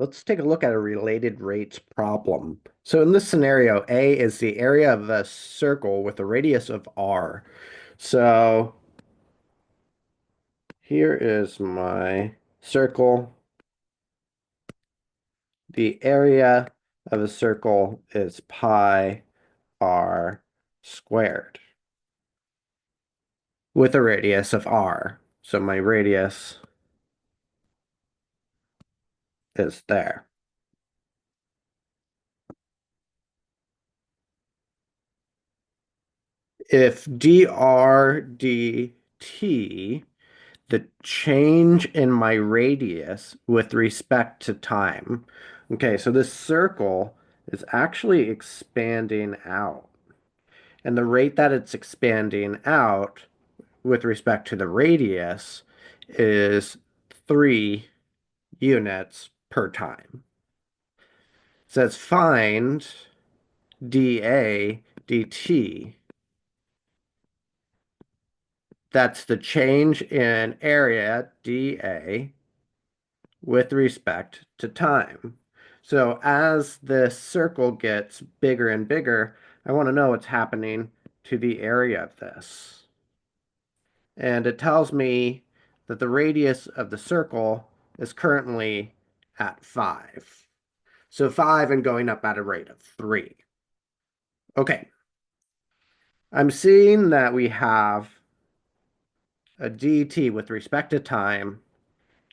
Let's take a look at a related rates problem. So in this scenario, A is the area of a circle with a radius of r. So here is my circle. The area of a circle is pi r squared with a radius of r. So my radius is there. If dr dt, the change in my radius with respect to time. Okay, so this circle is actually expanding out. And the rate that it's expanding out with respect to the radius is 3 units per time. It says find dA dt. That's the change in area dA with respect to time. So as this circle gets bigger and bigger, I want to know what's happening to the area of this. And it tells me that the radius of the circle is currently at 5. So 5 and going up at a rate of 3. Okay, I'm seeing that we have a dt with respect to time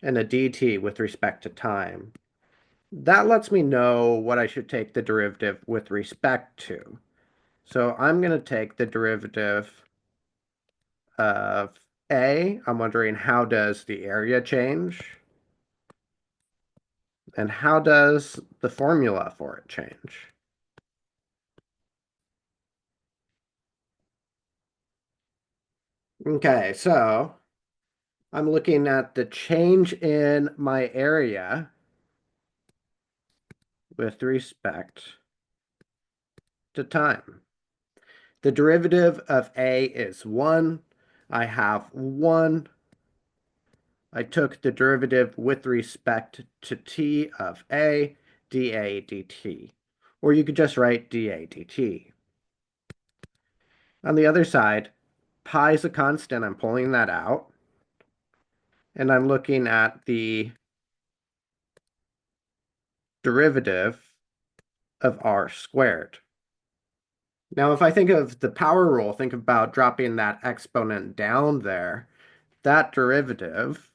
and a dt with respect to time. That lets me know what I should take the derivative with respect to. So I'm going to take the derivative of A. I'm wondering, how does the area change? And how does the formula for it change? Okay, so I'm looking at the change in my area with respect to time. The derivative of A is 1. I have 1. I took the derivative with respect to t of A, dA dt. Or you could just write dA dt. On the other side, pi is a constant. I'm pulling that out. And I'm looking at the derivative of r squared. Now, if I think of the power rule, think about dropping that exponent down there. That derivative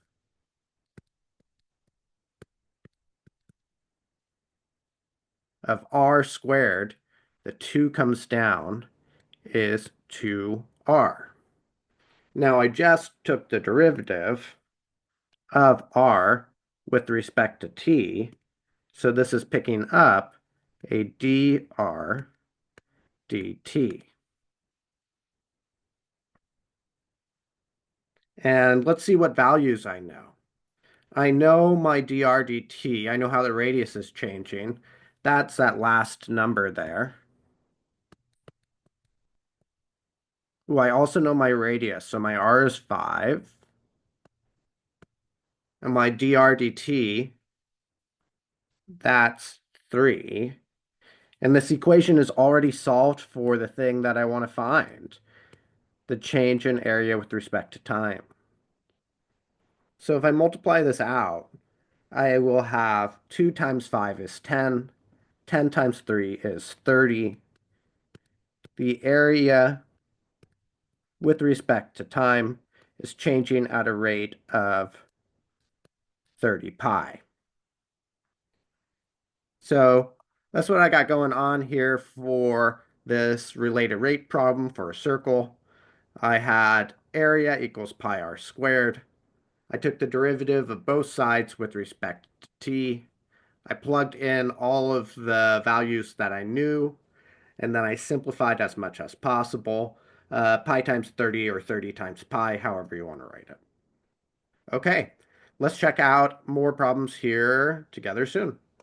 of r squared, the 2 comes down, is 2r. Now, I just took the derivative of r with respect to t, so this is picking up a dr dt. And let's see what values I know. I know my dr dt. I know how the radius is changing. That's that last number there. Ooh, I also know my radius. So my r is 5. And my dr dt, that's 3. And this equation is already solved for the thing that I want to find, the change in area with respect to time. So if I multiply this out, I will have 2 times 5 is 10. 10 times 3 is 30. The area with respect to time is changing at a rate of 30 pi. So that's what I got going on here for this related rate problem for a circle. I had area equals pi r squared. I took the derivative of both sides with respect to t. I plugged in all of the values that I knew, and then I simplified as much as possible. Pi times 30 or 30 times pi, however you want to write it. Okay, let's check out more problems here together soon.